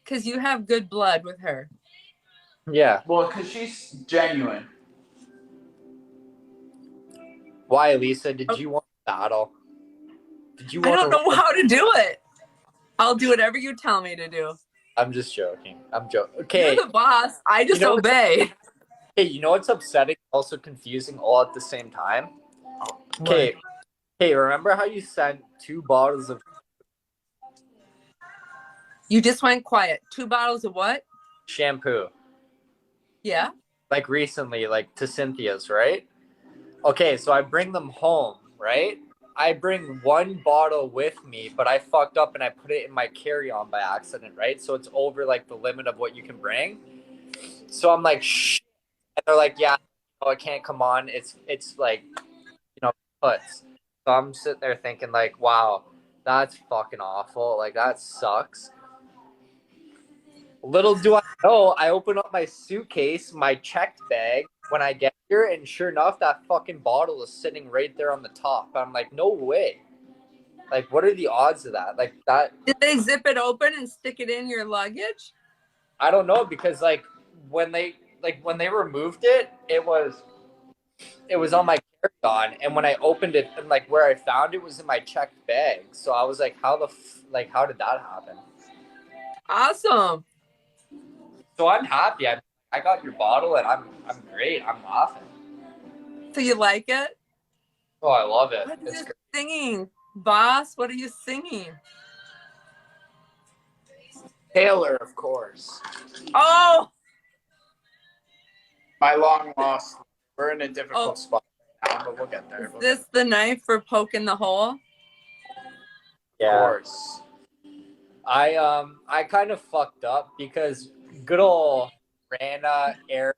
Because you have good blood with her. Yeah. Well, because she's genuine. Why, Lisa? Did you want to battle? Did you I want don't know how to do it. I'll do whatever you tell me to do. I'm just joking. I'm joking. Okay. You're the boss. I just obey. Hey, you know what's upsetting? Also confusing all at the same time? Okay. What? Hey, remember how you sent 2 bottles of You just went quiet. 2 bottles of what? shampoo? Yeah. Like recently, like to Cynthia's, right? Okay, so I bring them home, right? I bring 1 bottle with me, but I fucked up and I put it in my carry-on by accident, right? So it's over like the limit of what you can bring. So I'm like, shh. And they're like, yeah, no, it can't come on. It's like, puts. So I'm sitting there thinking like, wow, that's fucking awful. Like that sucks. Little do I know, I open up my suitcase, my checked bag when I get here, and sure enough, that fucking bottle is sitting right there on the top. I'm like, no way. Like, what are the odds of that? Like that. Did they zip it open and stick it in your luggage? I don't know because when they removed it, it was on my carry-on, and when I opened it and like where I found it was in my checked bag. So I was like, how did that happen? Awesome. So I'm happy. I got your bottle and I'm great. I'm laughing. So you like it? Oh, I love it. What are you singing? Boss, what are you singing? Taylor, of course. Oh! My long lost. We're in a difficult spot right now, but we'll get there. Is this the knife for poking the hole? Yeah. Of course. I kind of fucked up because good old Rana, Aaron,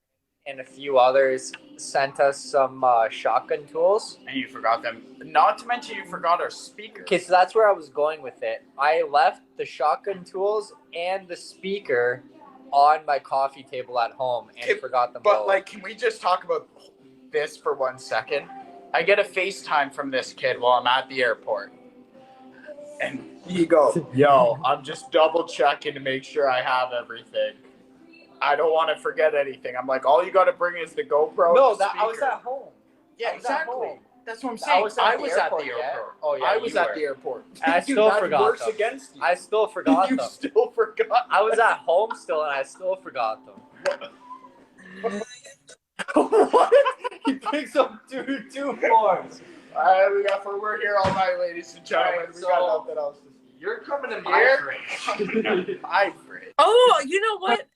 and a few others sent us some shotgun tools. And you forgot them. Not to mention you forgot our speakers. Okay, so that's where I was going with it. I left the shotgun tools and the speaker on my coffee table at home and forgot them both. But can we just talk about this for 1 second? I get a FaceTime from this kid while I'm at the airport. And he goes, yo, I'm just double checking to make sure I have everything. I don't want to forget anything. I'm like, all you got to bring is the GoPro. No, I was at home. Yeah, exactly. That's what I'm saying. I was at the airport. Oh, yeah, I was at the airport. And I still forgot works them. against you. I still forgot them. You still forgot. I was at home still, and I still forgot them. What? He picks up two forms. We're here all night, ladies and gentlemen. Right, we got nothing else to see. You're coming to my fridge. My fridge. Oh, you know what?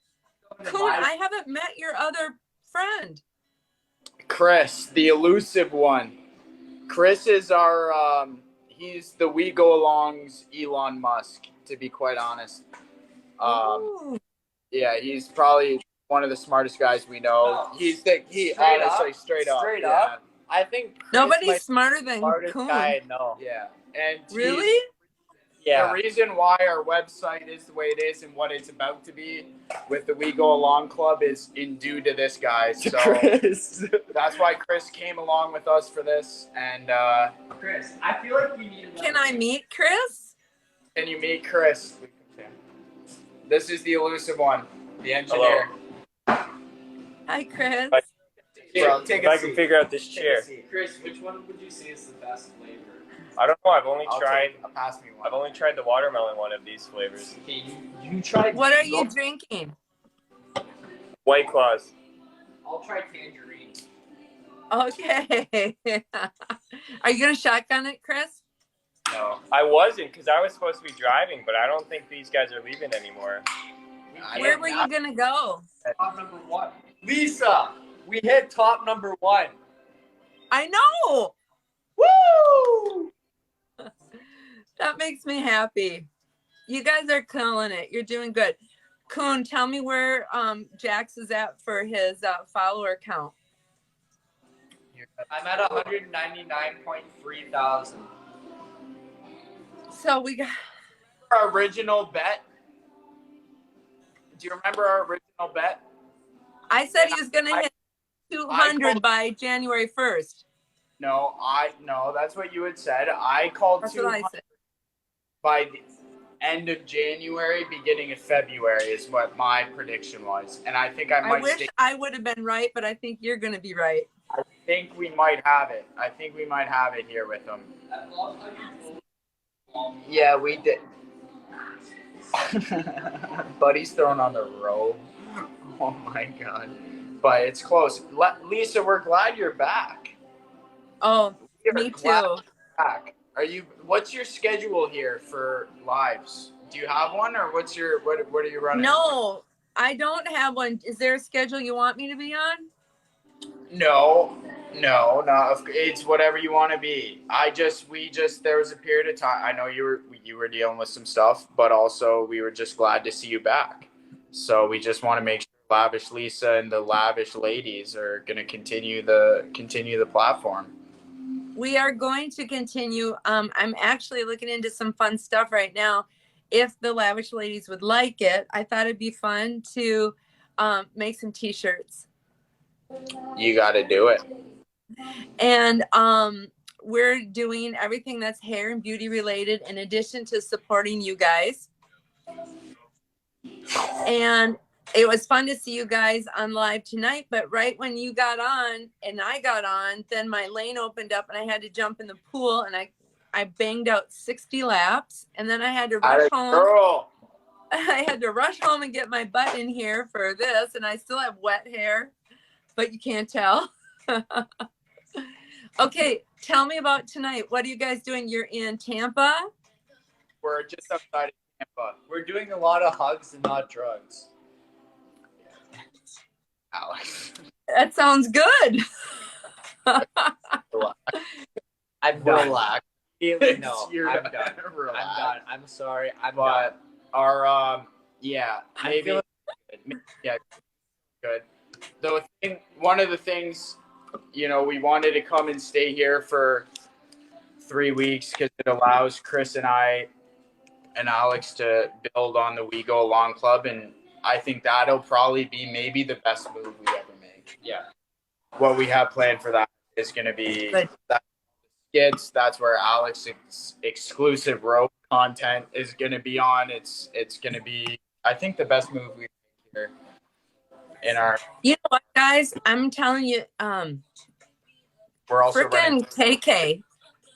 Coon, I haven't met your other friend. Chris, the elusive one. Chris is our, he's the We Go Along's Elon Musk, to be quite honest. Yeah, he's probably one of the smartest guys we know. Straight up. I think Chris Nobody's smarter than smartest Coon. guy I know. Yeah. And Really? Yeah. The reason why our website is the way it is and what it's about to be with the We Go Along Club is in due to this guy. So Chris. That's why Chris came along with us for this. And Chris, I feel like we need. Can I meet Chris? Can you meet Chris? This is the elusive one, the engineer. Hello. Hi, Chris. Bro, take if I can figure out this chair. Chris, which one would you say is the best flavor? I don't know. I've only tried. Pass me one. I've only tried the watermelon one of these flavors. Okay, you tried. What are you drinking? White Claws. I'll try tangerine. Okay. Are you gonna shotgun it, Chris? No, I wasn't because I was supposed to be driving, but I don't think these guys are leaving anymore. Where were you gonna go? Top number 1. Lisa, we hit top number 1. I know. Woo! That makes me happy. You guys are killing it. You're doing good. Coon, tell me where Jax is at for his follower count. I'm at 199.3 thousand. So we got Our original bet. Do you remember our original bet? I said he was gonna hit 200 by January 1st. No, that's what you had said. I called That's what 200 I said. by the end of January, beginning of February is what my prediction was. And I think I I might wish I would have been right, but I think you're going to be right. I think we might have it. I think we might have it here with them. Yeah, we did. Buddy's throwing on the robe. Oh my god. But it's close. Lisa, we're glad you're back. Oh, You're me glad too. you're back. What's your schedule here for lives? Do you have one, or what are you running? No, I don't have one. Is there a schedule you want me to be on? No, it's whatever you want to be. There was a period of time. I know you were dealing with some stuff, but also we were just glad to see you back. So we just want to make sure Lavish Lisa and the Lavish ladies are going to continue the platform. We are going to continue. I'm actually looking into some fun stuff right now. If the Lavish ladies would like it, I thought it'd be fun to make some t-shirts. You got to do it. And we're doing everything that's hair and beauty related in addition to supporting you guys. And it was fun to see you guys on live tonight, but right when you got on and I got on, then my lane opened up and I had to jump in the pool, and I banged out 60 laps, and then I had to rush home. Girl. I had to rush home and get my butt in here for this, and I still have wet hair, but you can't tell. Okay, tell me about tonight. What are you guys doing? You're in Tampa? We're just outside of Tampa. We're doing a lot of hugs and not drugs. Alex. That sounds good. I'm done. Relax. No, You're I'm done. done. Relax. I'm done. I'm sorry. I'm done. But our yeah, maybe feeling yeah, good. One of the things, we wanted to come and stay here for 3 weeks because it allows Chris and I and Alex to build on the We Go Along Club, and I think that'll probably be maybe the best move we ever make. Yeah. What we have planned for that is going to be that skits. That's where Alex's exclusive rope content is going to be on. It's going to be, I think, the best move we make here in our. You know what, guys? I'm telling you, We're also freaking KK.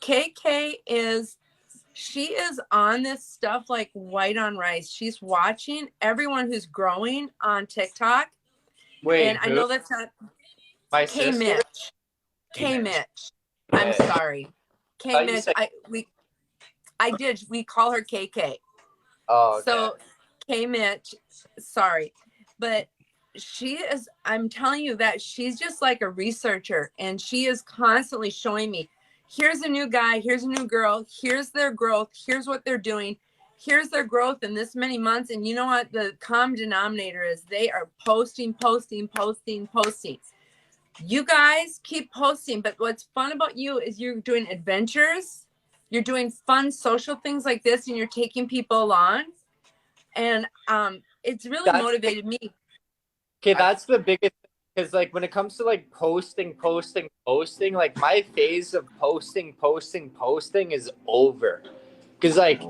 KK she is on this stuff like white on rice. She's watching everyone who's growing on TikTok. Wait, and I know that's not my K sister? Mitch. K Mitch. I'm sorry. K Mitch. We call her KK. Oh, okay. So K Mitch, sorry. But I'm telling you that she's just like a researcher, and she is constantly showing me, here's a new guy, here's a new girl, here's their growth, here's what they're doing, here's their growth in this many months. And you know what the common denominator is? They are posting. You guys keep posting, but what's fun about you is you're doing adventures, you're doing fun social things like this, and you're taking people along. And it's really motivated me. Okay, that's the biggest, because like when it comes to like posting, like my phase of posting is over. Because like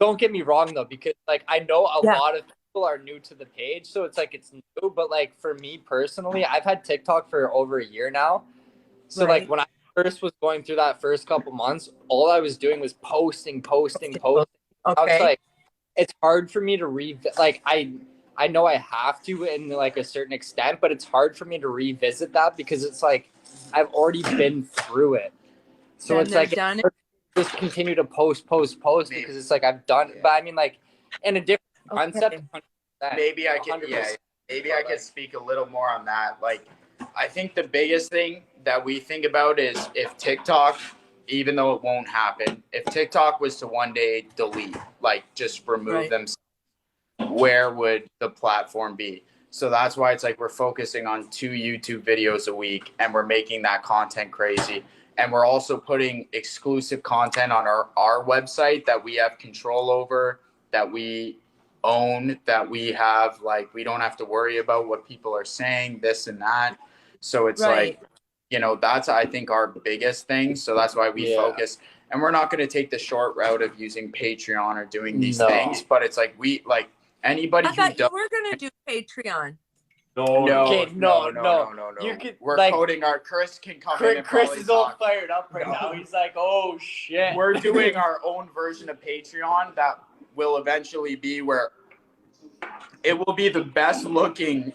don't get me wrong though, because like I know a lot of people are new to the page, so it's like it's new. But like for me personally, I've had TikTok for over a year now. So like when I first was going through that first couple months, all I was doing was posting. Okay. I was like, it's hard for me to like I know I have to in like a certain extent, but it's hard for me to revisit that because it's like I've already been through it. So it's like done it. Just continue to post because it's like I've done it. But I mean, like in a different concept. 100%, maybe I can 100%. Maybe I could speak a little more on that. Like, I think the biggest thing that we think about is if TikTok, even though it won't happen, if TikTok was to one day delete, like just remove them, where would the platform be? So that's why it's like we're focusing on 2 YouTube videos a week, and we're making that content crazy. And we're also putting exclusive content on our website that we have control over, that we own, that we have, like, we don't have to worry about what people are saying, this and that. So it's like, that's, I think, our biggest thing. So that's why we focus. and we're not going to take the short route of using Patreon or doing these No. things, but it's like anybody I who thought you does. were gonna do Patreon. No, Okay, no. No. You could, We're like, coding our Chris can come in and Chris probably is all talk. fired up right now. He's like, oh shit. We're doing our own version of Patreon that will eventually be where it will be the best looking.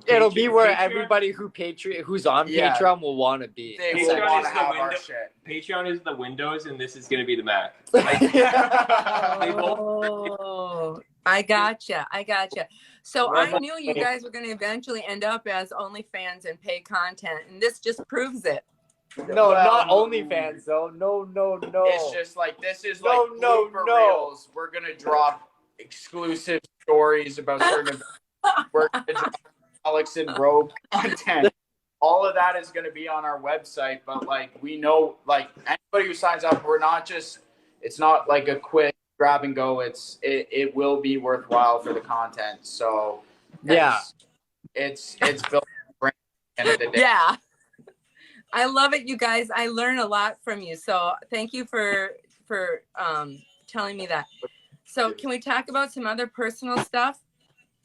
It'll be where Patreon- everybody who's on Yeah. Patreon will want to be. They Patreon will want is to the have our window- shit. Patreon is the Windows, and this is going to be the Mac. They both- Oh, I gotcha. So Well, I knew you guys were going to eventually end up as OnlyFans and pay content, and this just proves it. No, Well, not OnlyFans though. No. It's just like this is No, like no, blooper no. reels. We're gonna drop exclusive stories about certain. We're gonna drop Alex and Rogue content. All of that is gonna be on our website. But like we know, like anybody who signs up, we're not just. It's not like a quick grab and go. It will be worthwhile for the content. So Yeah. it's built. At the end of the day. Yeah. I love it, you guys. I learn a lot from you. So thank you for telling me that. So can we talk about some other personal stuff?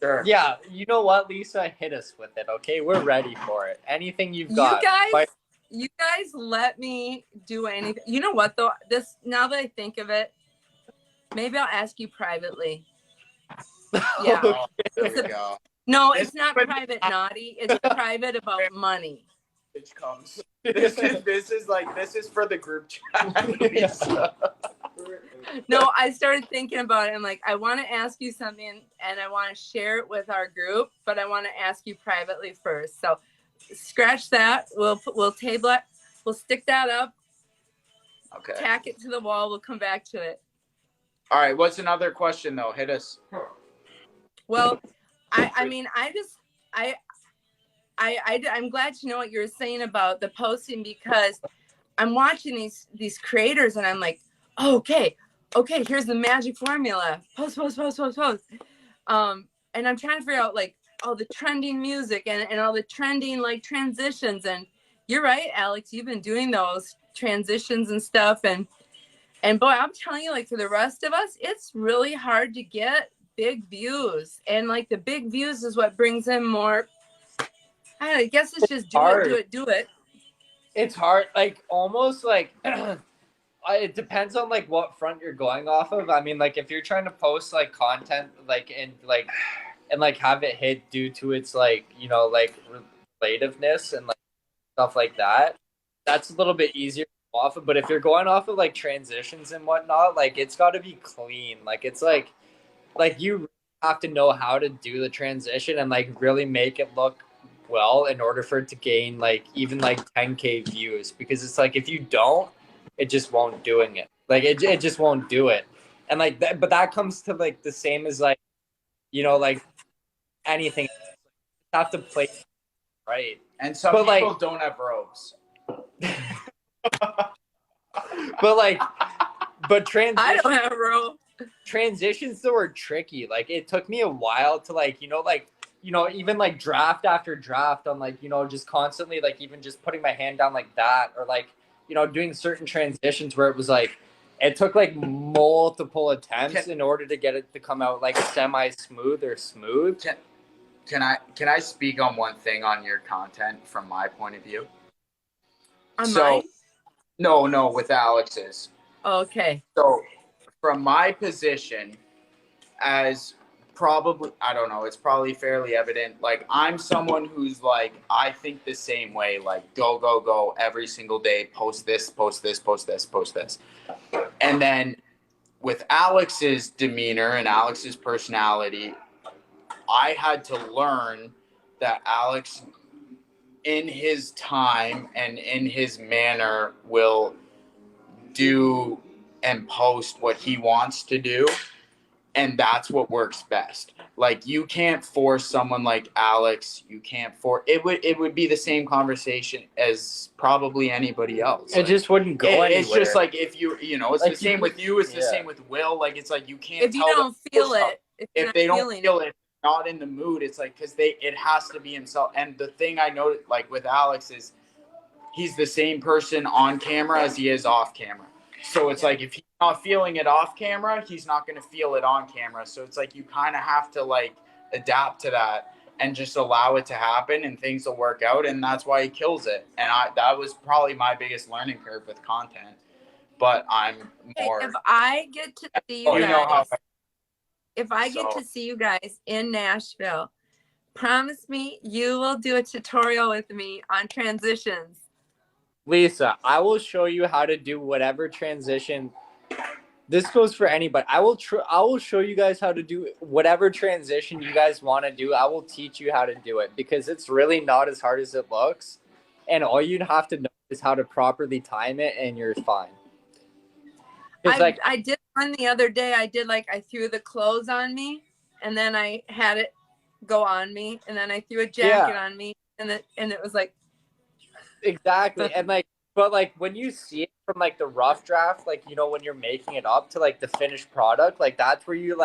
Sure. Yeah, you know what, Lisa? Hit us with it, okay? We're ready for it. Anything you've got. You guys let me do anything. You know what though? This now that I think of it, maybe I'll ask you privately. Yeah. Oh, there we go. No, it's not private naughty. It's private about money. Which comes. This is for the group chat. No, I started thinking about it. I'm like, I want to ask you something and I want to share it with our group, but I want to ask you privately first. So scratch that. We'll table it. We'll stick that up, Okay. tack it to the wall. We'll come back to it. All right. What's another question though? Hit us. Well, I'm glad to know what you're saying about the posting because I'm watching these creators and I'm like, oh, okay, here's the magic formula. Post. And I'm trying to figure out like all the trending music and all the trending like transitions. And you're right, Alex, you've been doing those transitions and stuff. And boy, I'm telling you, like for the rest of us, it's really hard to get big views. And like the big views is what brings in more. I guess it's just do it. It's hard, like almost like it depends on like what front you're going off of. I mean, like if you're trying to post like content like and have it hit due to its like, you know, like relativeness and like stuff like that, that's a little bit easier to go off of. But if you're going off of like transitions and whatnot, like it's got to be clean. Like it's like you have to know how to do the transition and like really make it look well in order for it to gain like even like 10K views, because it's like if you don't, it just won't doing it. Like it just won't do it. And like that, but that comes to like the same as like, you know, like anything. You have to play right. And some But, people like- don't have robes. But transition, I don't have a row. transitions though are tricky. Like it took me a while to like, even like draft after draft on like, just constantly like even just putting my hand down like that, or like, doing certain transitions where it was like, it took like multiple attempts in order to get it to come out like semi-smooth or smooth. Can I speak on one thing on your content from my point of view? On mine? No, with Alex's. Okay. So from my position as probably, I don't know, it's probably fairly evident. Like I'm someone who's like, I think the same way, like go every single day, post this. And then with Alex's demeanor and Alex's personality, I had to learn that Alex in his time and in his manner will do and post what he wants to do, and that's what works best. Like you can't force someone like Alex. You can't force it would be the same conversation as probably anybody else. It just wouldn't go anywhere. It's just like if it's Like the same with you, it's the same with Will. Like it's like you can't If you tell don't feel it, if they don't feel it, not in the mood, it's like because it has to be himself. And the thing I noticed like with Alex is he's the same person on camera as he is off camera. So it's like if he's not feeling it off camera, he's not going to feel it on camera. So it's like you kind of have to like adapt to that and just allow it to happen, and things will work out. And that's why he kills it. And that was probably my biggest learning curve with content. But I'm more. If I get to see you you know how guys, if I get So- to see you guys in Nashville, promise me you will do a tutorial with me on transitions. Lisa, I will show you how to do whatever transition. This goes for anybody. I will show you guys how to do whatever transition you guys want to do. I will teach you how to do it, because it's really not as hard as it looks. And all you'd have to know is how to properly time it, and you're fine. It's like, I did one the other day. I threw the clothes on me, and then I had it go on me, and then I threw a jacket on me, and it was like, exactly. And like, but like when you see it from like the rough draft, like, you know, when you're making it up to like the finished product, like that's where you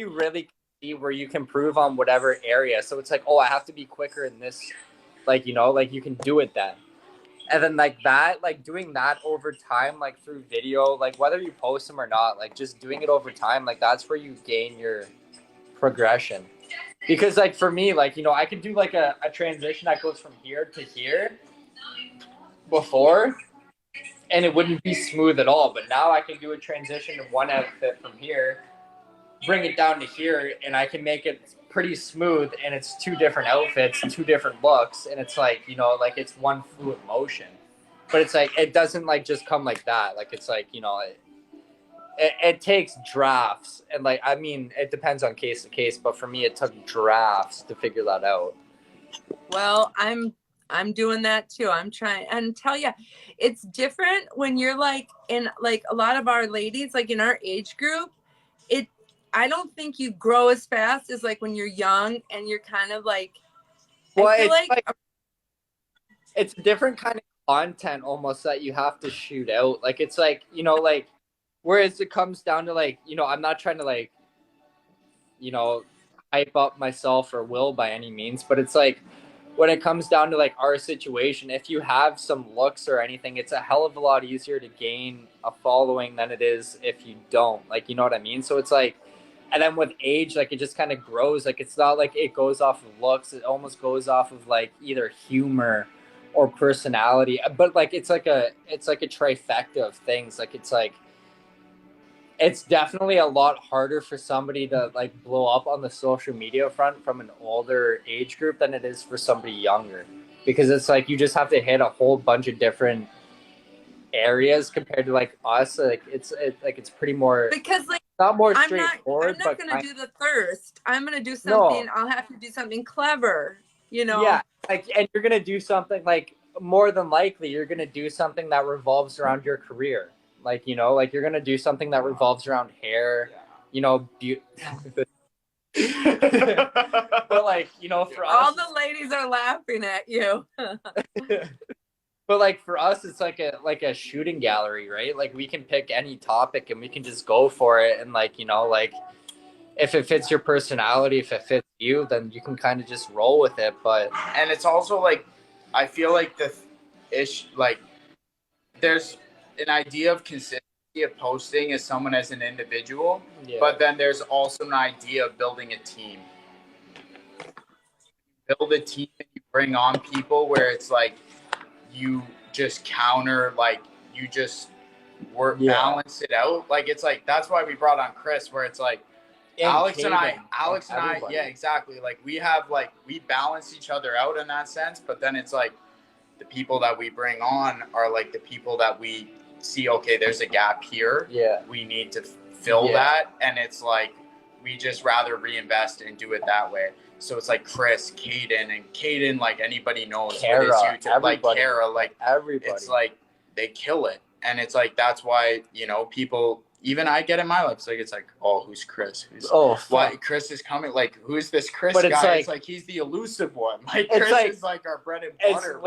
really see where you can improve on whatever area. So it's like, oh, I have to be quicker in this, like, you know, like you can do it then. And then like that, like doing that over time, like through video, like whether you post them or not, like just doing it over time, like that's where you gain your progression. Because like for me, like, you know, I could do like a transition that goes from here to here before, and it wouldn't be smooth at all. But now I can do a transition to one outfit from here, bring it down to here, and I can make it pretty smooth, and it's two different outfits, two different looks, and it's like, you know, like it's one fluid motion. But it's like, it doesn't like just come like that. Like it's like, you know, it takes drafts, and like, I mean, it depends on case to case, but for me it took drafts to figure that out. well, I'm doing that too. I'm trying, and tell you, it's different when you're like in like a lot of our ladies, like in our age group, I don't think you grow as fast as like when you're young and you're kind of like, Well, I feel it's like it's a different kind of content almost that you have to shoot out. Like it's like, you know, like, whereas it comes down to like, you know, I'm not trying to like, you know, hype up myself or Will by any means, but it's like when it comes down to like our situation, if you have some looks or anything, it's a hell of a lot easier to gain a following than it is if you don't. Like, you know what I mean? So it's like, and then with age, like it just kind of grows. Like it's not like it goes off of looks. It almost goes off of like either humor or personality. But like it's like a trifecta of things. Like it's definitely a lot harder for somebody to like blow up on the social media front from an older age group than it is for somebody younger, because it's like you just have to hit a whole bunch of different areas compared to like us. Like it's pretty more, because like not more I'm straightforward. not but gonna do the thirst. I'm gonna do something. No. I'll have to do something clever, you know. Yeah, like, and you're gonna do something like, more than likely you're gonna do something that revolves around your career. Like, you know, like you're gonna do something that revolves around hair, you know, but like, you know, for All us, the ladies are laughing at you. but like for us, it's like a shooting gallery, right? Like we can pick any topic and we can just go for it, and like, you know, like if it fits your personality, if it fits you, then you can kind of just roll with it. But and it's also like, I feel like like there's an idea of consistency of posting as someone as an individual, yeah, but then there's also an idea of building a team. Build a team and you bring on people where it's like you just counter, like you just balance it out. Like it's like, that's why we brought on Chris, where it's like Alex and I, yeah, exactly. Like we balance each other out in that sense, but then it's like the people that we bring on are like the people that we see, okay, there's a gap here. Yeah. We need to fill that. And it's like, we just rather reinvest and do it that way. So it's like Chris, Caden, like anybody knows Kara, with his YouTube, like everybody. Kara, like everybody. it's like they kill it. And it's like, that's why, you know, people, even I get in my life, it's like, oh, who's Chris? Why Chris is coming? Like, who's this Chris but guy? Like, it's like, he's the elusive one. Like, it's Chris like, is like our bread and it's butter.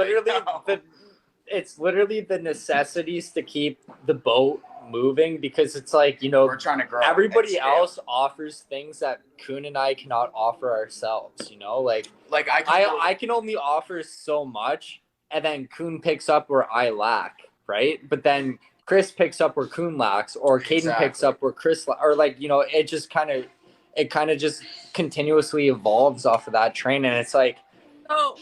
literally the necessities to keep the boat moving, because it's like, you know, we're trying to grow. Everybody else offers things that Kuhn and I cannot offer ourselves, you know, like I can only offer so much, and then Kuhn picks up where I lack, right? But then Chris picks up where Kuhn lacks, or Caden picks Exactly. up where Chris, or like, you know, it kind of just continuously evolves off of that train. And it's like,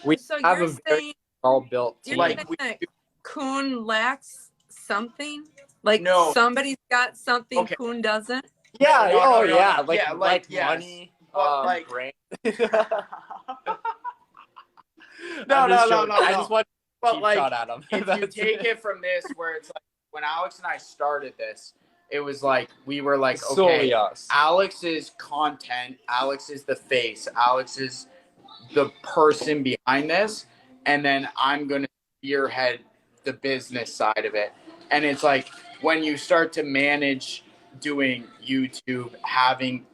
we So have you're a very saying well built you're team. Like, saying that Kuhn lacks something? Like No. somebody's got something Okay. Kuhn doesn't? Yeah. No, Oh, no, yeah. no. Like, Yeah, like yes. money, But, like- brain. No, I'm just no, joking. no, no, I no. just want a But cheap like, shot at him. if you That's take it from this, where it's like when Alex and I started this, it was like we were like, okay, solely us. Alex's content, Alex is the face, Alex is the person behind this, and then I'm gonna spearhead the business side of it. And it's like when you start to manage doing YouTube, having,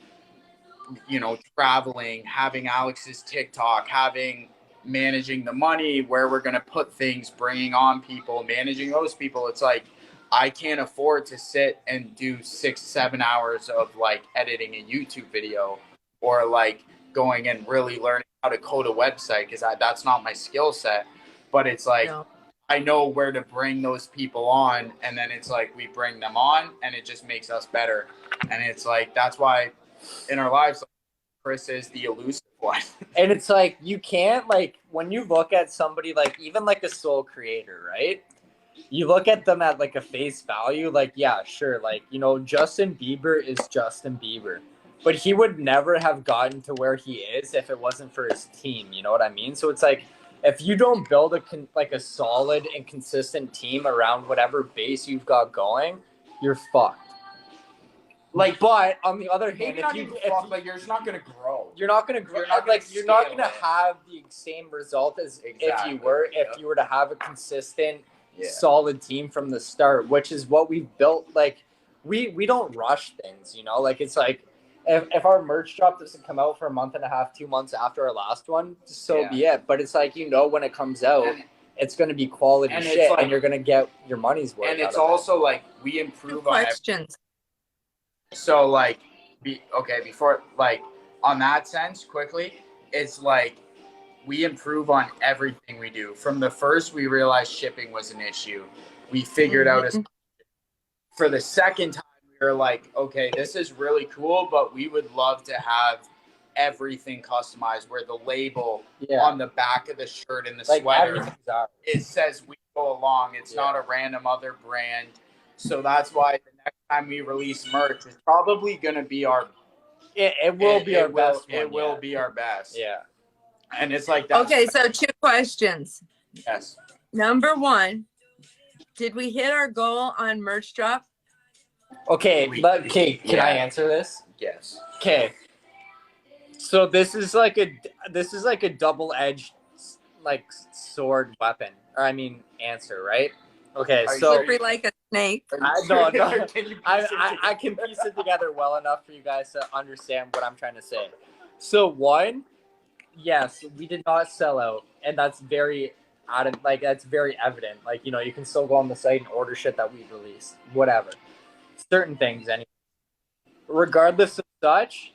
you know, traveling, having Alex's TikTok, having managing the money, where we're going to put things, bringing on people, managing those people. It's like, I can't afford to sit and do 6-7 hours of like editing a YouTube video, or like going and really learning how to code a website, because that's not my skill set. But it's like, No. I know where to bring those people on, and then it's like we bring them on and it just makes us better. And it's like, that's why in our lives, like, Chris is the elusive one. And it's like, you can't, like, when you look at somebody, like, even like a sole creator, right? You look at them at like a face value, like, yeah, sure, like, you know, Justin Bieber is Justin Bieber, but he would never have gotten to where he is if it wasn't for his team. You know what I mean? So it's like, if you don't build a solid and consistent team around whatever base you've got going, you're fucked. Like, But on the other hand, maybe not even fuck, like, you're just not gonna grow. you're not gonna grow. You're not Like, gonna you're not scale gonna it. have the same result as if Exactly. you were Yep. if you were to have a consistent, Yeah. solid team from the start, which is what we've built. Like, we don't rush things, you know. Like, it's like, if our merch drop doesn't come out for a month and a half, 2 months after our last one, so Yeah. be it. But it's like, you know, when it comes out, And, it's gonna be quality and it's shit, like- and you're gonna get your money's worth. and out it's of it. also like we Two improve on it. questions. So like, before, like, on that sense, quickly, it's like we improve on everything we do. From the first, we realized shipping was an issue. We figured out Mhm. for the second time, we were like, okay, this is really cool, but we would love to have everything customized, where the label Yeah, on the back of the shirt and the like sweater, everything's ours. it says we go along. It's Yeah. not a random other brand. So that's why the next time we release merch, it's probably going to be our It will be our best. It one will yet. be our best. Yeah. And it's like that. Okay, so 2 questions. Yes. Number 1, did we hit our goal on merch drop? Okay, can Yeah. I answer this? Yes. Okay. So this is like a double-edged like sword weapon. Or I mean answer, right? Okay, Are you so Slippery like a snake. no. Can you I can piece it together well enough for you guys to understand what I'm trying to say. So one, yes, we did not sell out, and that's very that's very evident. Like, you know, you can still go on the site and order shit that we've released, whatever. Certain things, anyway. Regardless of such,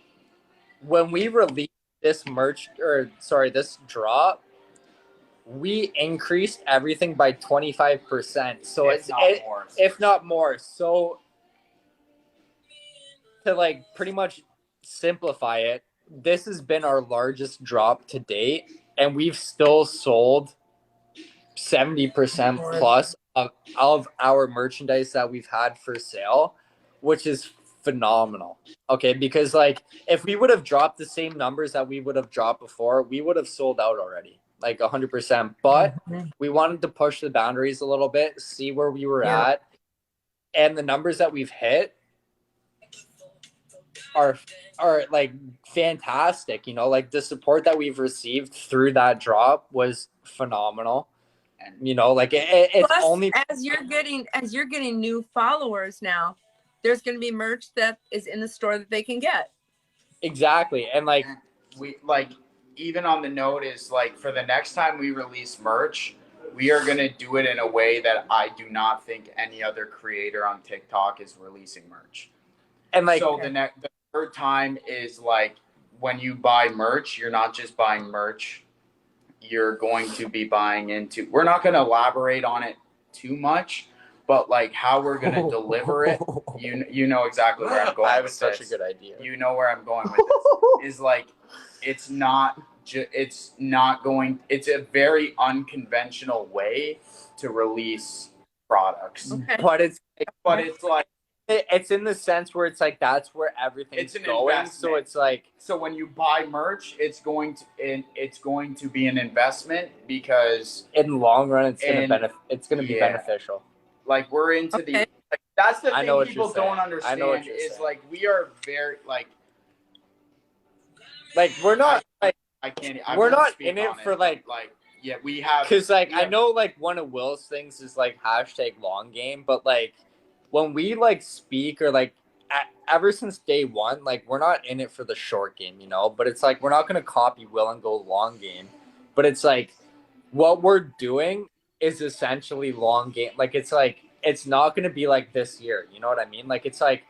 when we released this this drop, we increased everything by 25%. So if not more. So to like pretty much simplify it, this has been our largest drop to date, and we've still sold 70% plus of our merchandise that we've had for sale, which is phenomenal. Okay, because like if we would have dropped the same numbers that we would have dropped before, we would have sold out already, like 100%. But we wanted to push the boundaries a little bit, see where we were at, and the numbers that we've hit are like fantastic. You know, like the support that we've received through that drop was phenomenal. And you know, like it's Plus, only as you're getting new followers now, there's going to be merch that is in the store that they can get. exactly. And like we like, even on the note is like, for the next time we release merch, we are going to do it in a way that I do not think any other creator on TikTok is releasing merch. and like So the third time is like, when you buy merch, you're not just buying merch. You're going to be buying into, we're not going to elaborate on it too much, but like how we're gonna deliver it, you know exactly where I'm going. I have with such this. a good idea. You know where I'm going with this. Is like it's a very unconventional way to release products. Okay. But it's like it's in the sense where it's like that's where everything's It's an going. investment. So it's like so when you buy merch, it's going to be an investment because in the long run, it's And- gonna be yeah. beneficial. like we're into the Okay. like, that's the I thing know what people you're saying. don't I know what understand you're is saying. like we are very like We're not like I can't We're won't not speak in it on for, but, like yeah we have because like we I have- know like one of Will's things is like hashtag long game, but like when we like speak or like ever since day one, like we're not in it for the short game, you know. But it's like we're not gonna copy Will and go long game, but it's like what we're doing is essentially long game. Like it's not gonna be like this year, you know what I mean? Like it's like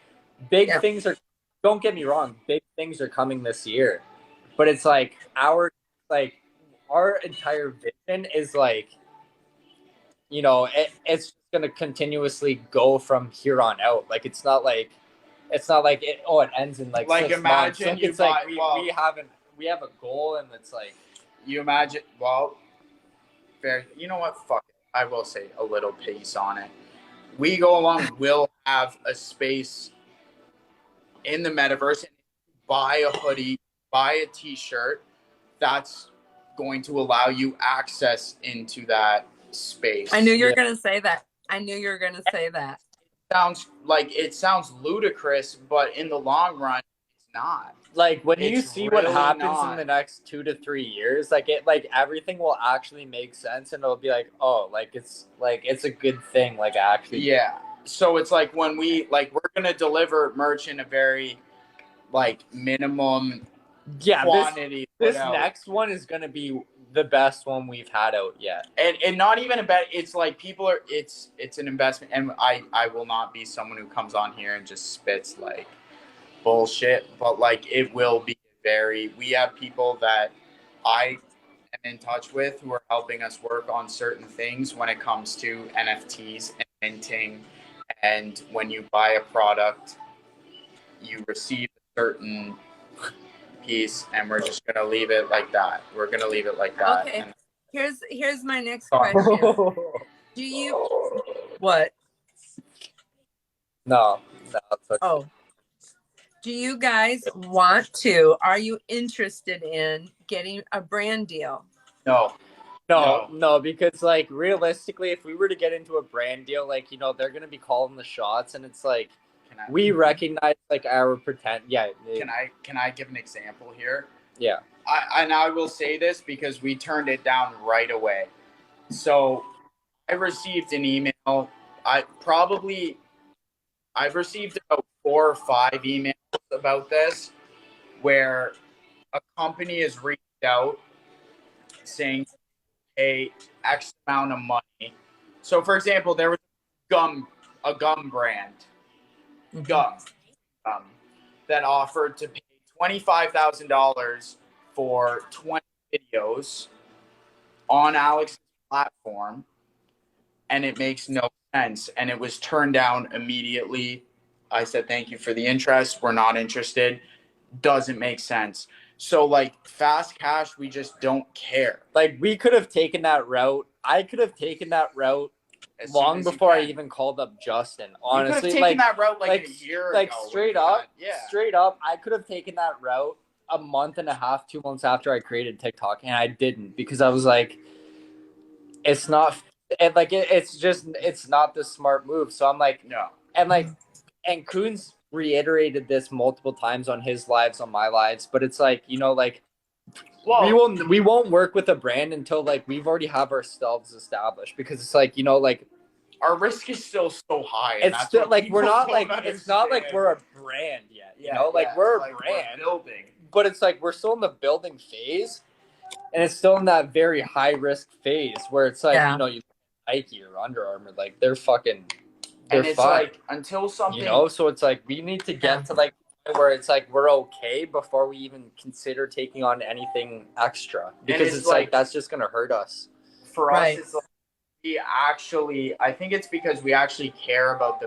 big Yeah. things are. Don't get me wrong, big things are coming this year, but it's like our entire vision is like, you know, it's just gonna continuously go from here on out. Like it's not like it ends in like Like, 6 imagine months. you It's like buy- we have a goal and it's like you imagine fair you know what fuck it. I will say a little piece on it. We go along will have a space in the metaverse and buy a hoodie, buy a t-shirt, that's going to allow you access into that space. I knew you were Yeah. gonna say that. I knew you were gonna say that. It sounds ludicrous, but in the long run, it's not. like when you It's see what really happens not. in the next 2 to 3 years, like everything will actually make sense and it'll be like, oh, it's a good thing, like actually. Yeah. So it's like when we're gonna deliver merch in a very like minimum Yeah, quantity. this put out. next one is gonna be the best one we've had out yet. And not even a bet. It's like it's an investment, and I will not be someone who comes on here and just spits like bullshit, but like it will be we have people that I am in touch with who are helping us work on certain things when it comes to NFTs and minting, and when you buy a product you receive a certain piece, and we're just gonna leave it like that. We're gonna leave it like that. Okay. And Here's my next Sorry. question. Do you what? No, it's okay. Oh. Do you guys are you interested in getting a brand deal? no, No, because like realistically, if we were to get into a brand deal, like, you know, they're gonna be calling the shots, and it's like we recognize like our pretend. Yeah. Can I give an example here? Yeah. I will say this because we turned it down right away. So I received an email. I've received about 4 or 5 emails about this where a company has reached out saying a X amount of money. So for example, there was a gum brand, gum, that offered to pay $25,000 for 20 videos on Alex's platform, and it makes no sense. And it was turned down immediately. I said, thank you for the interest. We're not interested. Doesn't make sense. So like fast cash, we just don't care. Like we could have taken that route. I could have taken that route As soon long as you before I can. even called up Justin. You could have Honestly, taken like that route like a year like ago. straight up, Yeah. straight up, I could have taken that route a month and a half, 2 months after I created TikTok, and I didn't because I was like, it's not, it's not the smart move. So I'm like, No. and Coons reiterated this multiple times on his lives, on my lives, but it's like, you know, like Well, we won't work with a brand until like we've already have ourselves established, because it's like, you know, like our risk is still so high. And it's that's still what like we're people not don't like it's not like understand. we're a brand yet, you know, like we're a brand, building. but it's like we're still in the building phase, and it's still in that very high risk phase where it's like, Yeah. you know, you Nike or Under Armour, like they're fine, And it's like until something, you know. So it's like we need to get to like where it's like we're okay before we even consider taking on anything extra, because it's it's like like- that's just gonna hurt us. for Right. us, it's like I think it's because we actually care about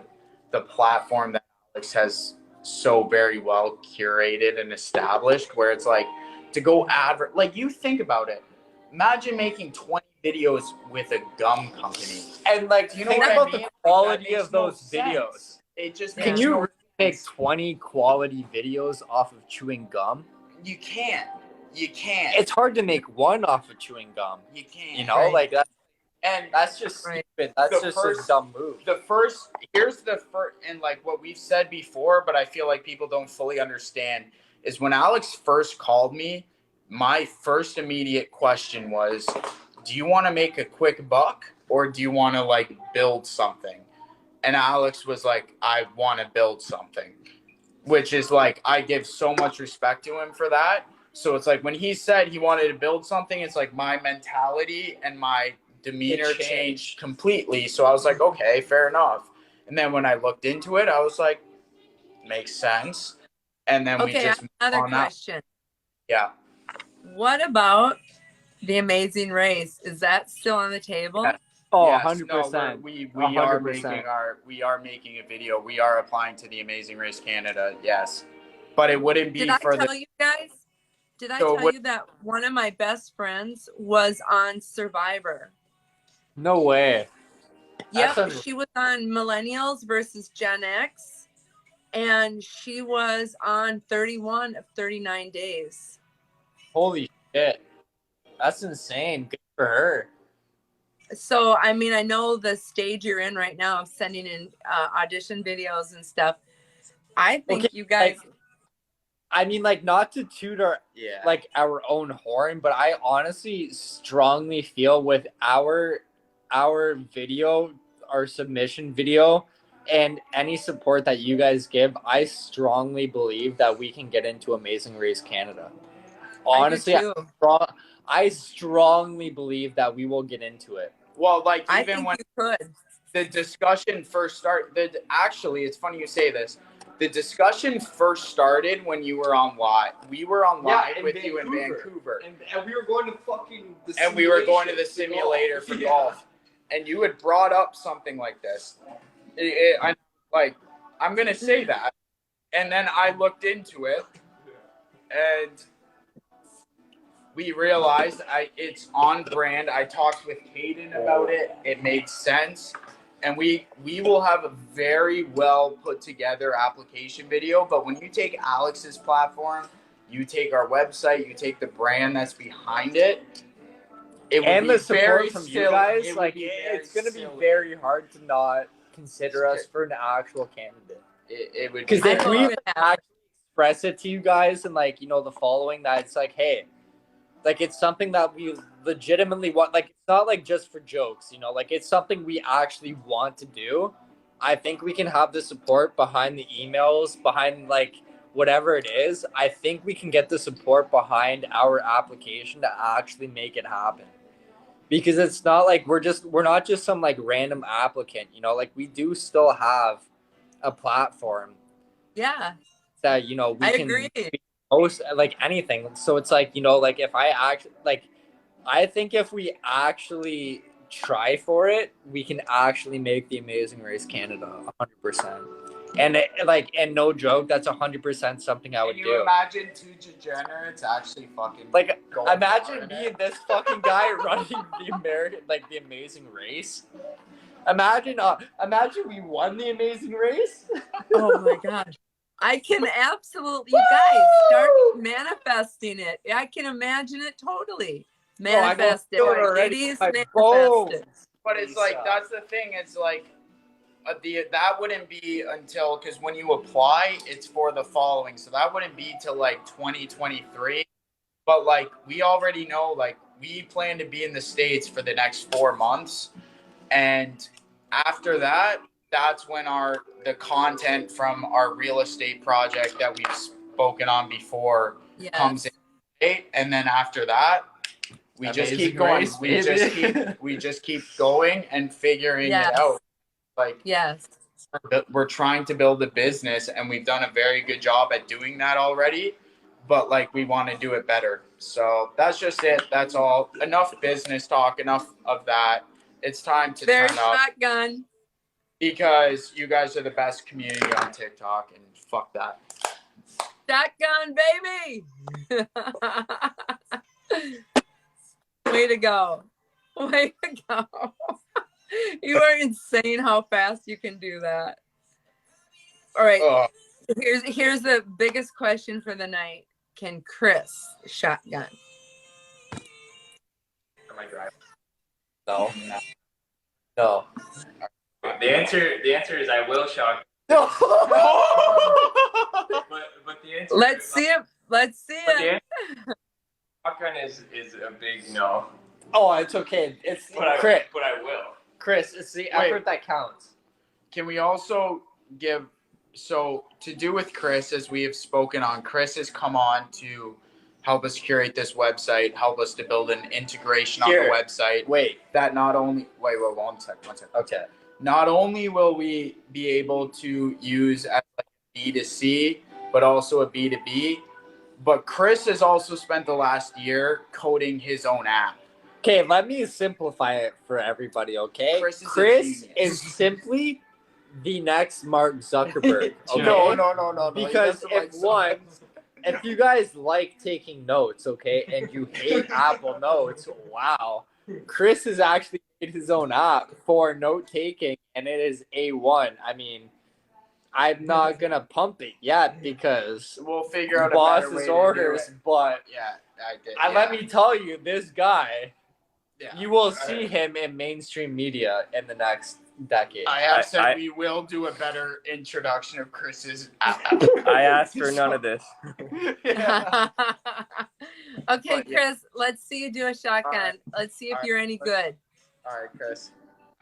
the platform that Alex has so very well curated and established, where it's like to go like you think about it. Imagine making 20 videos with a gum company. And like, You know think what I about mean? the Like, quality that makes of those no videos. sense. It just Yeah. Can makes you no really make sense. 20 quality videos off of chewing gum? You can't. You can't. It's hard to make one off of chewing gum. You can't. You know, Right. like And that's just Right. stupid. That's The just first- a dumb move. here's the first, and like what we've said before, but I feel like people don't fully understand is when Alex first called me, my first immediate question was, do you want to make a quick buck or do you want to like build something? And Alex was like, I want to build something, which is like, I give so much respect to him for that. So it's like when he said he wanted to build something, it's like my mentality and my demeanor It changed. changed completely. So I was like, okay, fair enough. And then when I looked into it, I was like, makes sense. And then we Okay, just another on out. question. Yeah. What about The Amazing Race? Is that still on the table? Yeah. Oh, Yes, 100%. No, we 100%. are making a video. We are applying to the Amazing Race Canada. Yes, but it wouldn't be Did I for tell the. you guys? Did I So tell what- you that one of my best friends was on Survivor? No way. Yep, That's she was on Millennials versus Gen X, and she was on 31 of 39 days. Holy shit. That's insane. Good for her. So, I mean, I know the stage you're in right now of sending in audition videos and stuff. I think Okay, you guys. I mean, like, not to toot our own horn, but I honestly strongly feel with our video, our submission video, and any support that you guys give, I strongly believe that we can get into Amazing Race Canada. Honestly, I do too. I strongly believe that we will get into it. Well, like I even think when you could. the discussion first started, actually, it's funny you say this. The discussion first started when you were on live. We were on live with you in Vancouver. And we were going to fucking the And we were going to the simulation simulator for Yeah. golf, and you had brought up something like this. I'm gonna say that, and then I looked into it, and we realized it's on brand. I talked with Caden about it. It made sense, and we will have a very well put together application video. But when you take Alex's platform, you take our website, you take the brand that's behind it. It would And be the support very from you silly. guys, It would like, be it's very going to be silly. very hard to not consider us for an actual candidate. It would Because be if I we hope it happens. actually express it to you guys and, like, you know, the following, that it's like, hey, like, it's something that we legitimately want. Like, it's not like just for jokes, you know, like, it's something we actually want to do. I think we can have the support behind the emails, behind, like, whatever it is. I think we can get the support behind our application to actually make it happen. Because it's not like we're not just some like random applicant, you know, like we do still have a platform Yeah, that, you know, we I can agree. post like anything. So it's like, you know, like if I think if we actually try for it, we can actually make the Amazing Race Canada 100%. And and no joke, that's 100% something I would Can you do. imagine two degenerates actually fucking Like, going imagine hard? being this fucking guy running the Amazing Race. Imagine we won the Amazing Race. Oh my gosh. I can absolutely, you guys start manifesting it. I can imagine it totally. Manifest feel it it. already. Ladies, My manifest bones. it. But it's like that's the thing. It's like that wouldn't be until, because when you apply, it's for the following. So that wouldn't be till like 2023. But like we already know, like we plan to be in the States for the next 4 months, and after that, that's when the content from our real estate project that we've spoken on before Yes. comes in, and then after that, we just Amazing keep going. Race, We just keep going and figuring Yes. it out. Like Yes. we're trying to build a business, and we've done a very good job at doing that already. But like we want to do it better. So that's just it. That's all. Enough business talk. Enough of that. It's time to There's turn up shotgun. because you guys are the best community on TikTok, and fuck that. Shotgun, baby. Way to go. Way to go. You are insane how fast you can do that. All right. Oh, Here's the biggest question for the night. Can Chris shotgun? Am I driving? No. No. The answer is I will shock. No. But the answer. Let's see it. Let's see But the it. answer, shotgun is a big no. Oh, it's okay. It's But I will. Chris, it's the Wait. effort that counts. Can we also give to do with Chris, as we have spoken on, Chris has come on to help us curate this website, help us to build an integration on Here. the website Wait. that not only wait, one second. Okay. Not only will we be able to use as like a B2C, but also a B2B. But Chris has also spent the last year coding his own app. Okay, let me simplify it for everybody, okay? Chris is a Chris genius. is simply the next Mark Zuckerberg, okay? No. Because if you guys like taking notes, okay, and you hate Apple Notes, wow. Chris has actually made his own app for note taking, and it is A1. I mean, I'm not gonna pump it yet because we'll figure out a better way boss's to do orders, it. but Yeah, I did. let me tell you, this guy, Yeah. you will see him in mainstream media in the next decade. I have said I- we will do a better introduction of Chris's app. I asked for none of this. Yeah. Okay, But, yeah. Chris, let's see you do a shotgun. Alright. Let's see if Alright. you're any good. All right, Chris.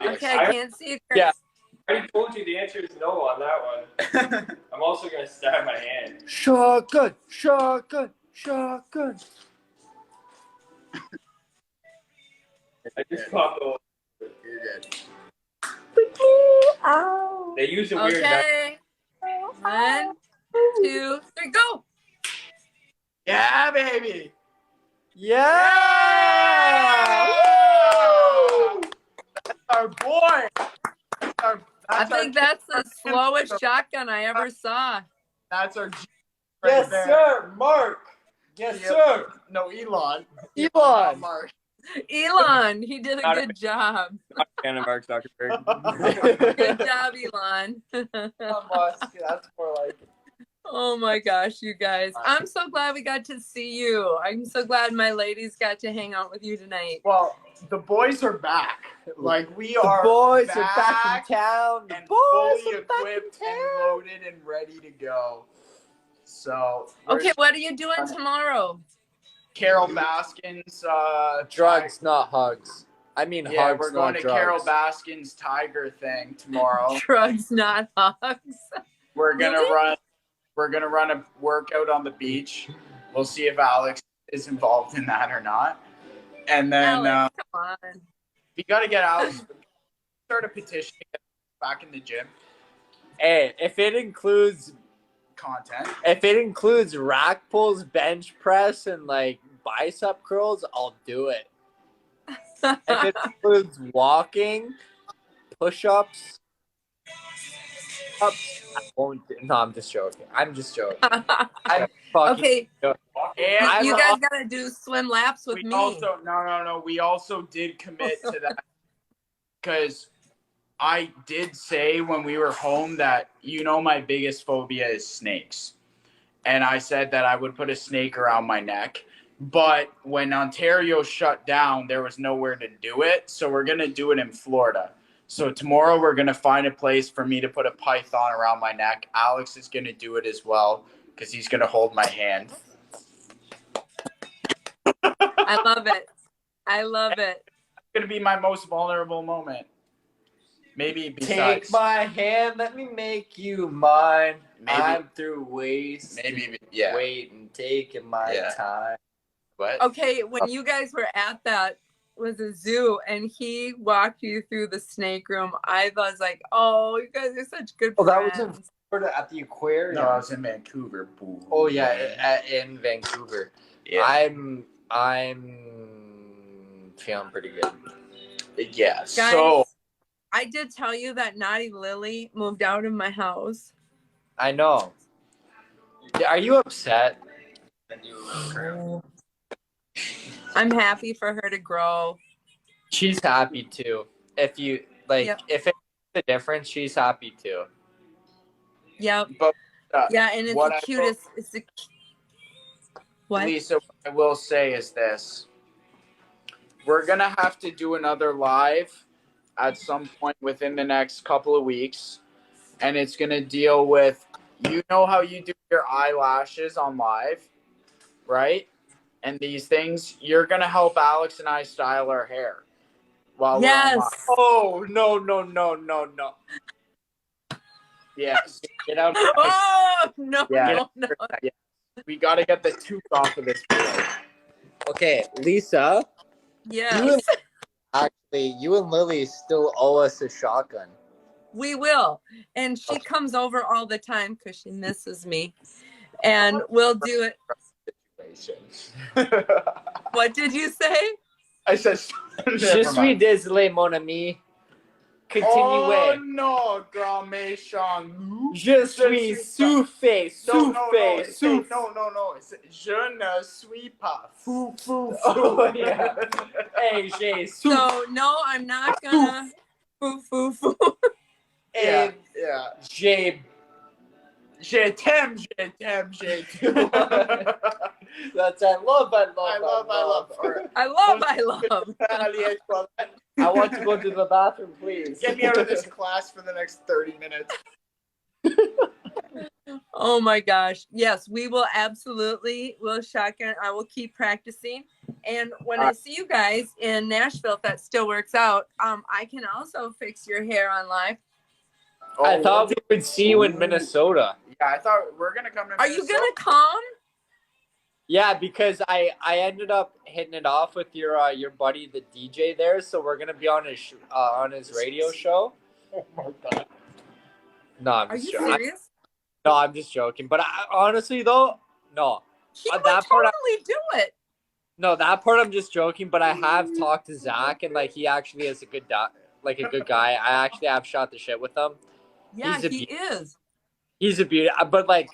Okay, I can't see you, Chris. Yeah. I already told you the answer is no on that one. I'm also gonna stab my hand. Shotgun. I just popped the. You're good. They use a weird. Okay. 1, 2, 3, go. Yeah, baby. Yeah! Woo! That's our boy. I think that's the slowest shotgun I ever saw. That's our G Yes, there. sir, Mark. Yes, Yep. sir. No, Elon. Elon. Not Mark. Elon, he did a Not a- good job. Fan of Mark Zuckerberg. Good job, Elon. That's more like it. Oh my gosh, you guys. I'm so glad we got to see you. I'm so glad my ladies got to hang out with you tonight. Well, the boys are back. Like we The are boys back are back in town. The and boys fully are back in equipped and town. loaded and ready to go. So we're Okay, what are you doing tomorrow? Carol Baskin's Drugs, not hugs. I mean Yeah, hugs, we're going not to drugs. Carol Baskin's Tiger thing tomorrow. Drugs, not hugs. We're gonna Really? run a workout on the beach. We'll see if Alex is involved in that or not. And then Alex, come on. we got to get Alex start a petition to get back in the gym Hey, if it includes content. rack pulls, bench press, and like bicep curls, I'll do it. If it includes walking, push-ups, I won't. No, I'm just joking. I'm fucking. Okay, And you guys gotta do swim laps with we me. also no. We also did commit to that because I did say when we were home that my biggest phobia is snakes, and I said that I would put a snake around my neck. But when Ontario shut down, there was nowhere to do it, so we're gonna do it in Florida. So tomorrow we're gonna find a place for me to put a python around my neck. Alex is gonna do it as well because he's gonna hold my hand. I love it. I love it. It's gonna be my most vulnerable moment. Maybe besides. Take my hand, let me make you mine. Maybe- I'm through wasting, Yeah. waiting, taking my Yeah. time. What? Okay, when you guys were at that was a zoo and he walked you through the snake room, I was like, oh, you guys are such good Oh, that friends. was in Florida at the aquarium. No, I was in Vancouver. Boo. Oh yeah, in Vancouver. Yeah. I'm feeling pretty good. Yeah. Guys, So I did tell you that Naughty Lily moved out of my house. I know. Are you upset? I'm happy for her to grow. She's happy too. If you like, Yep. if it's the difference, she's happy too. Yep. but Yeah, and it's what the I cutest. It's the what? Lisa, what I will say is this. We're going to have to do another live at some point within the next couple of weeks. And it's going to deal with, you know how you do your eyelashes on live, right? And these things, you're going to help Alex and I style our hair while we're on live. Yes. Oh, no. Yes. Get out. Oh no, Yeah. no. Yeah. We got to get the tooth off of this video. Okay, Lisa. Yes. Actually, you and Lily still owe us a shotgun. We will. And she comes over all the time because she misses me. And we'll do it. What did you say? I said, Je suis désolé, mon ami. Oh Continuez. no, grand Jean. Je suis soufflé, No, soufflé. It's, je ne suis pas fou. Oh, yeah. Hey, j'ai soufflé. So no, I'm not gonna foo. Yeah. J'ai. Je t'aime. That's I love. I love. Or, I love. Allez, toilette. I want to go to the bathroom, please. Get me out of this class for the next 30 minutes. Oh my gosh. Yes, we will absolutely. We'll shotgun. I will keep practicing. And when I see you guys in Nashville, if that still works out, I can also fix your hair on live. I thought we would see you in Minnesota. Yeah, I thought we're gonna come to Are you Minnesota. gonna come? Yeah, because I ended up hitting it off with your buddy, the DJ there. So we're gonna be on his radio show. Oh my god. No, I'm Are just you joking. serious? No, I'm just joking. But honestly, though, no. He would that part totally do it. No, that part I'm just joking. But I have talked to Zach, and like he actually is a good guy. I actually have shot the shit with him. Yeah, He's a he is. He's a beauty. But like,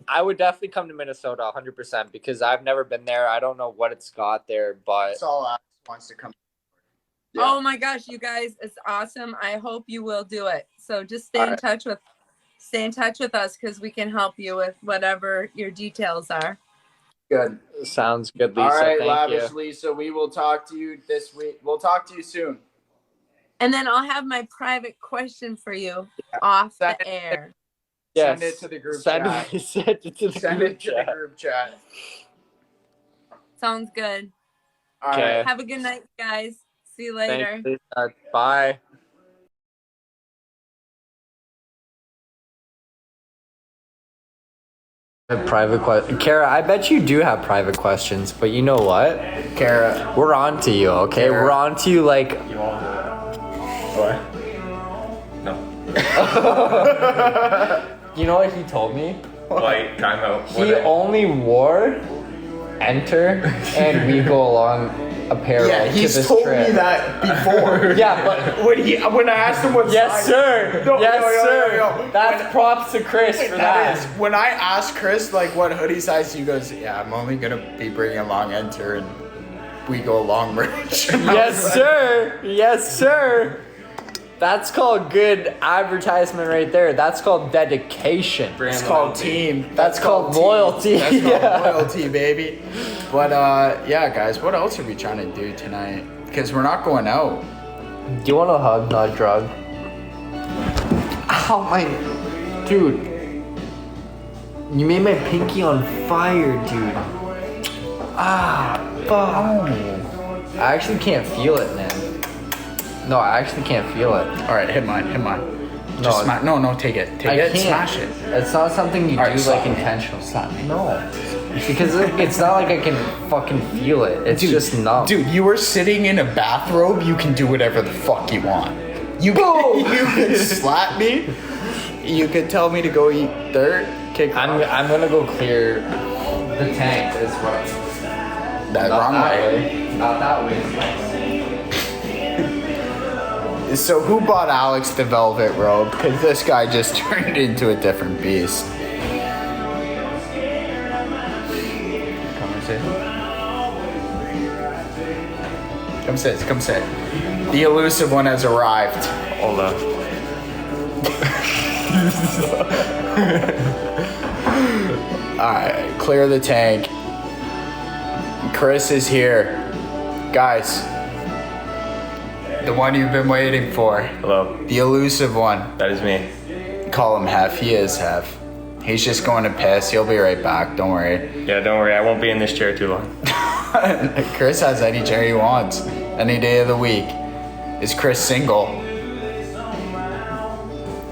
I would definitely come to Minnesota 100% because I've never been there. I don't know what it's got there, but That's all Alex wants to come. Yeah. Oh my gosh, you guys, it's awesome. I hope you will do it. So just stay in touch with us because we can help you with whatever your details are. Good. sounds good, Lisa. All right, Thank Lavish you. Lisa. We will talk to you this week. We'll talk to you soon. And then I'll have my private question for you off Send the it- air. Yes. Send it to the group Send chat. Send it to the Send group it to chat. the group chat. Sounds good. All Okay. right. Have a good night, guys. See you later. Thanks, Lisa. Bye. Private question, Kara. I bet you do have private questions, but you know what, Kara. we're on to you. Okay, Kara. we're on to you. Like, You won't do it. What? No. you know what he told me? Wait, time out. He only wore enter and we go along apparel Yeah, to he's this told trip. me that before. Yeah, but when I asked him what yes, size- sir. No, yes, no, sir. no. That's props to Chris for That is, that. when I asked Chris like what hoodie size, he goes, "Yeah, I'm only gonna be bringing along enter and we go along merch." Yes, sir. Yes, sir. That's called good advertisement right there. That's called dedication. It's called team. That's called team. loyalty. That's Yeah. called loyalty, baby. But yeah, guys, what else are we trying to do tonight? Because we're not going out. Do you want a hug, not a drug? Ow, my... Dude. You made my pinky on fire, dude. Ah, fuck. I actually can't feel it, man. No, I actually can't feel it. All right, hit mine. Just No, no, take it. Take I it, can't. smash it. It's not something you All right, do stop like me. intentional. Stop me. No. Because it's not like I can fucking feel it. It's just numb. Dude, you were sitting in a bathrobe. You can do whatever the fuck you want. You can slap me. You could tell me to go eat dirt. Kick I'm gonna go clear the tank as well. that Not wrong that way. way. Not that way. So who bought Alex the velvet robe? Because this guy just turned into a different beast. Come sit. Come sit. The elusive one has arrived. Hold up. Alright, clear the tank. Chris is here. Guys, the one you've been waiting for. Hello. The elusive one. That is me. Call him Hef. He is Hef. He's just going to piss. He'll be right back. Don't worry. Yeah, don't worry. I won't be in this chair too long. Chris has any chair he wants. Any day of the week. Is Chris single?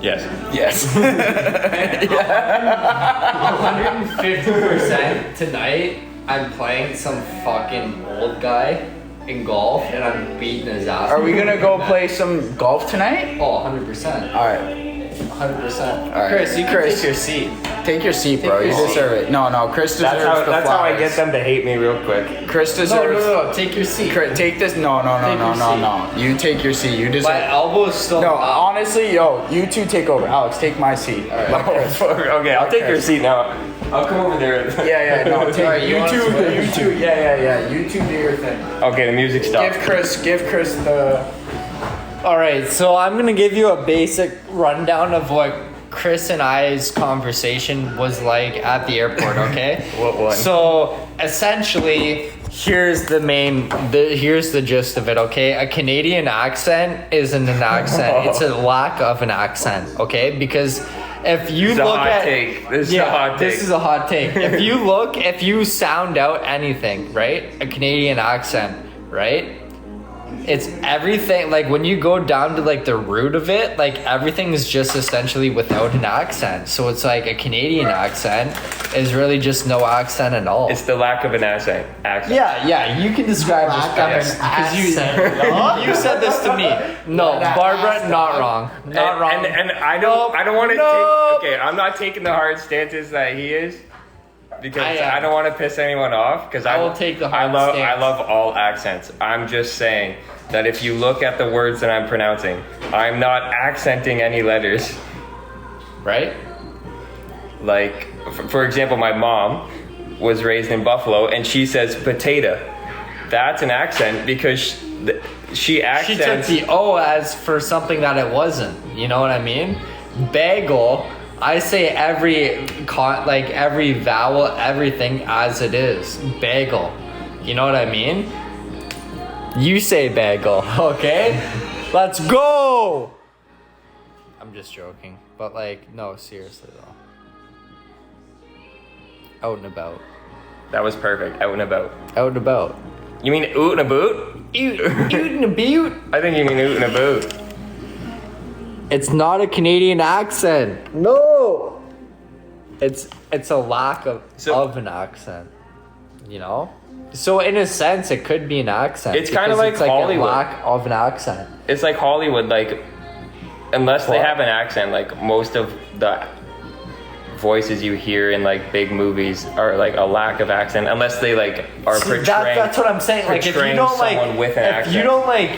Yes. Yes. 150% tonight. I'm playing some fucking old guy in golf, and I'm beating his ass. Are we gonna go play some golf tonight? Oh, 100%. Alright. 100%. Alright. Chris, you can take your seat. Take your seat, bro. Take You your deserve it. No, Chris deserves That's how I get them to hate me real quick. Chris deserves. No. Take your seat. Take this. No. Take your No. You take your seat. You deserve. My elbow's still No, up. honestly, yo, you two take over. Alex, take my seat. Alright. Let Chris. Okay, I'll take your seat now. I'll come over there. Yeah, no, take Alright, you you wanna two. switch? You two. Yeah. You two do your thing. Okay, the music stopped. Give Chris the. All right, so I'm gonna give you a basic rundown of what Chris and I's conversation was like at the airport. Okay. What one? So essentially, here's the gist of it. Okay, a Canadian accent isn't an accent; it's a lack of an accent. Okay, because if you This is a look hot at take. This is a hot take. this is a hot take. If you sound out anything, right? A Canadian accent, right? It's everything, like when you go down to like the root of it, like everything is just essentially without an accent. So it's like a Canadian accent is really just no accent at all. It's the lack of an accent. Yeah, you can describe this because you said this to me. No, Barbara, not wrong. Not wrong. And I don't want to No. take. Okay, I'm not taking the hard stances that he is. Because I am. I don't want to piss anyone off. Because I will take the hard I stance. love all accents. I'm just saying that if you look at the words that I'm pronouncing, I'm not accenting any letters. Right? Like, for example, my mom was raised in Buffalo, and she says potato. That's an accent because she She took accents. the O as for something that it wasn't. You know what I mean? Bagel. I say every vowel, everything as it is. Bagel. You know what I mean? You say bagel, okay? Let's go! I'm just joking. But like, no, seriously though. Out and about. That was perfect. Out and about. Out and about. You mean oot and a boot? Oot and about? I think you mean oot and a boot. It's not a Canadian accent. No. It's a lack of an accent. You know? So in a sense it could be an accent. It's kinda because like it's like Hollywood. a lack of an accent. It's like Hollywood, like, unless they What? have an accent, like most of the voices you hear in like big movies are like a lack of accent, unless they like are See, portraying. that's what I'm saying. Like if you portraying don't like someone with an if accent. you don't like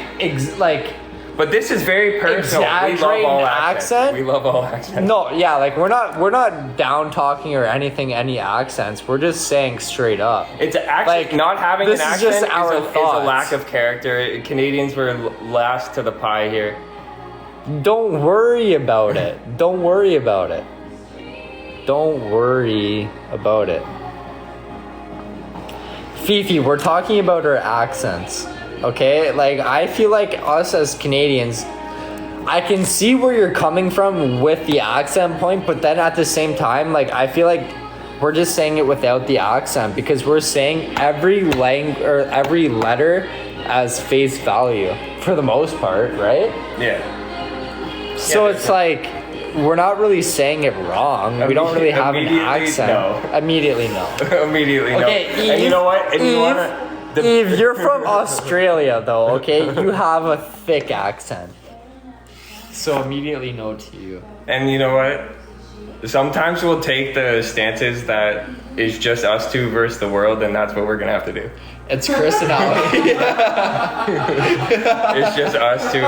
But this is very personal. We love exaggerate all an accents. accent? We love all accents. no, yeah, like we're not down talking or anything, any accents. We're just saying straight up. It's actually Like, not having this an is accent just our is a thoughts. lack of character. Canadians were last to the pie here. Don't worry about it. Don't worry about it. Don't worry about it. Fifi, we're talking about our accents. Okay? Like, I feel like us as Canadians, I can see where you're coming from with the accent point, but then at the same time, like, I feel like we're just saying it without the accent because we're saying every every letter as face value for the most part, right? Yeah. So Yeah, it's like we're not really saying it wrong. We don't really have an Immediately, accent. no. Immediately, no. Immediately, no. Okay, And you know what? And you wanna, Eve, you're from Australia, though. Okay, you have a thick accent. So immediately, no to you. And you know what? sometimes we'll take the stances that is just us two versus the world, and that's what we're gonna have to do. It's Chris and Ali. It's just us two.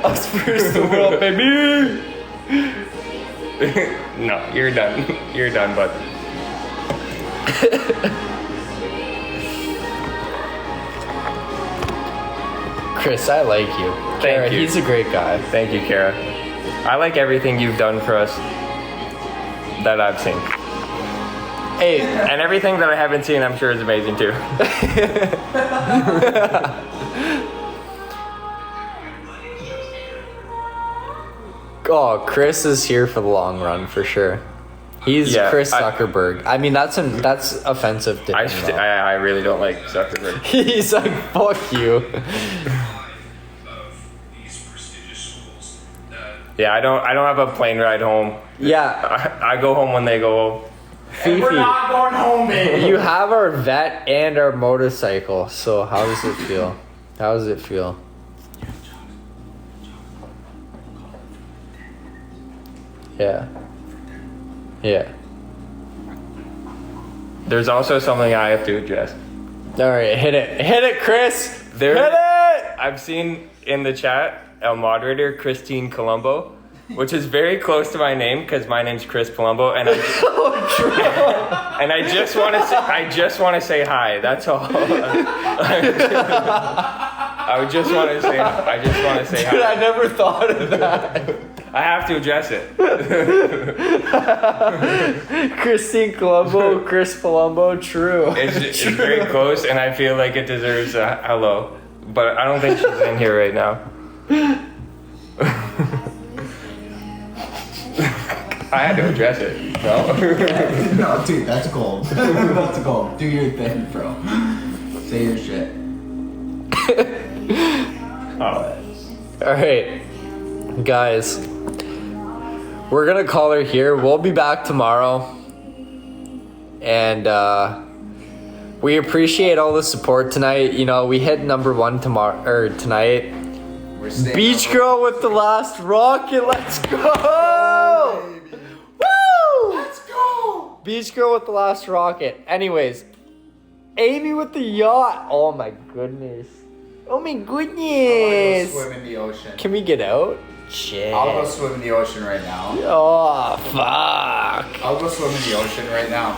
Us versus the world, baby. No, you're done. You're done, bud. Chris, I like you. Kara, you. He's a great guy. Thank you, Kara. I like everything you've done for us that I've seen. Hey, And everything that I haven't seen, I'm sure is amazing too. oh, Chris is here for the long run for sure. He's Yeah, Chris I- Zuckerberg. I mean, that's offensive to him. though. I really don't like Zuckerberg. He's like, fuck you. Yeah, I don't have a plane ride home. Yeah, I go home when they go home. And we're Fifi, not going home, baby. you have our vet and our motorcycle. So how does it feel? How does it feel? Yeah. Yeah. There's also something I have to address. All right, hit it, Chris. There- Hit it. I've seen in the chat a moderator, Christine Colombo, which is very close to my name because my name's Chris Colombo, and I just want to say hi. That's all. I just want to say hi. Dude, I never thought of that. I have to address it. Christine Colombo, Chris Palumbo, true. It's very close, and I feel like it deserves a hello. But I don't think she's in here right now. I had to address it. No? No, dude, that's gold. That's gold. Do your thing, bro. Say your shit. Oh. All right, guys, we're gonna call her here. We'll be back tomorrow, and we appreciate all the support tonight. You know, we hit #1 tonight. We're staying Beach up. Girl with the last rocket. Let's go! Woo! Let's go! Beach Girl with the last rocket. Anyways, Amy with the yacht. Oh my goodness. Oh my I wanna go goodness. swim in the ocean. Can we get out? Shit. I'll go swim in the ocean right now. Oh fuck. I'll go swim in the ocean right now.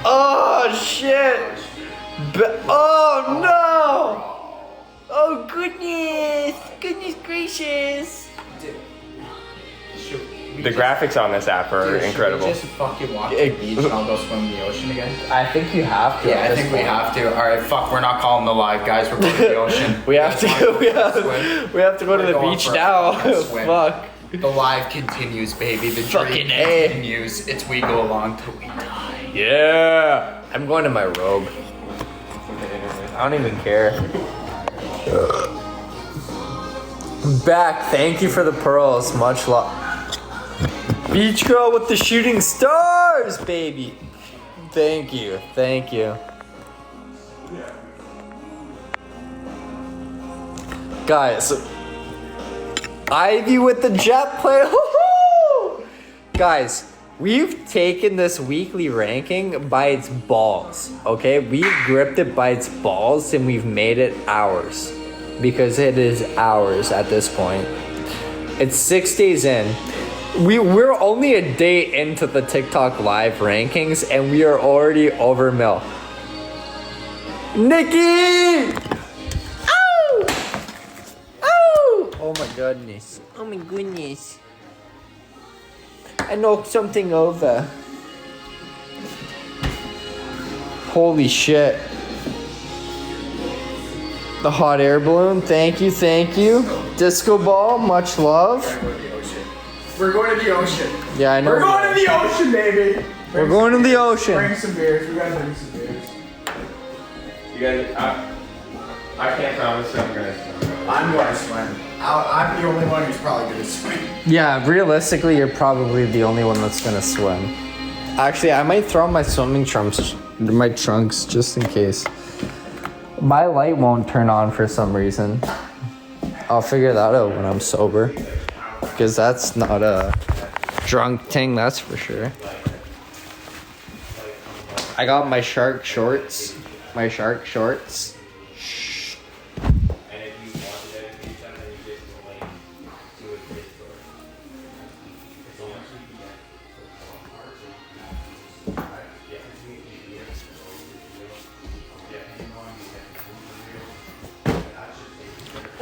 Oh shit. Oh no. Oh goodness. Goodness gracious. The graphics on this app are incredible. Just fucking walk to the beach and I'll go swim in the ocean again. I think you have to. Yeah, I think we have to. All right, fuck. We're not calling the live, guys. We're going to the ocean. We have to. We have to go to We're the going beach for a now. fucking swim. Fuck. The live continues, baby. The Fucking dream A. continues. It's we go along till we die. Yeah. I'm going to my robe. I don't even care. I'm back. Thank you for the pearls. Much love. Beach Girl with the shooting stars, baby. Thank you. Thank you. Guys, Ivy with the jet plane. Woo-hoo! Guys, we've taken this weekly ranking by its balls, okay? We've gripped it by its balls and we've made it ours. Because it is ours at this point. It's 6 days in. We're only a day into the TikTok live rankings and we are already over Mill. Nikki! Ow! Ow! Oh my goodness. Oh my goodness. I knocked something over. Holy shit. The hot air balloon, thank you, thank you. Disco ball, much love. We're going to the ocean. Yeah, I know. We're going to the ocean, baby. We're going to the ocean. Bring some beers. We gotta bring some beers. You guys, I can't promise I'm gonna swim. I'm going to swim. I'm the only one who's probably going to swim. Yeah, realistically, you're probably the only one that's gonna swim. Actually, I might throw my swimming trunks just in case. My light won't turn on for some reason. I'll figure that out when I'm sober. Because that's not a drunk thing, that's for sure. I got my shark shorts. My shark shorts.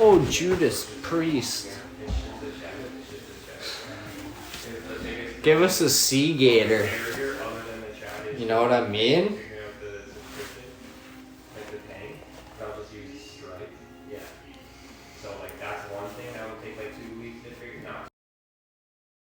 Oh, Judas Priest. Give us a sea gator. You know what I mean? So like that's one thing that would take like 2 weeks to figure out.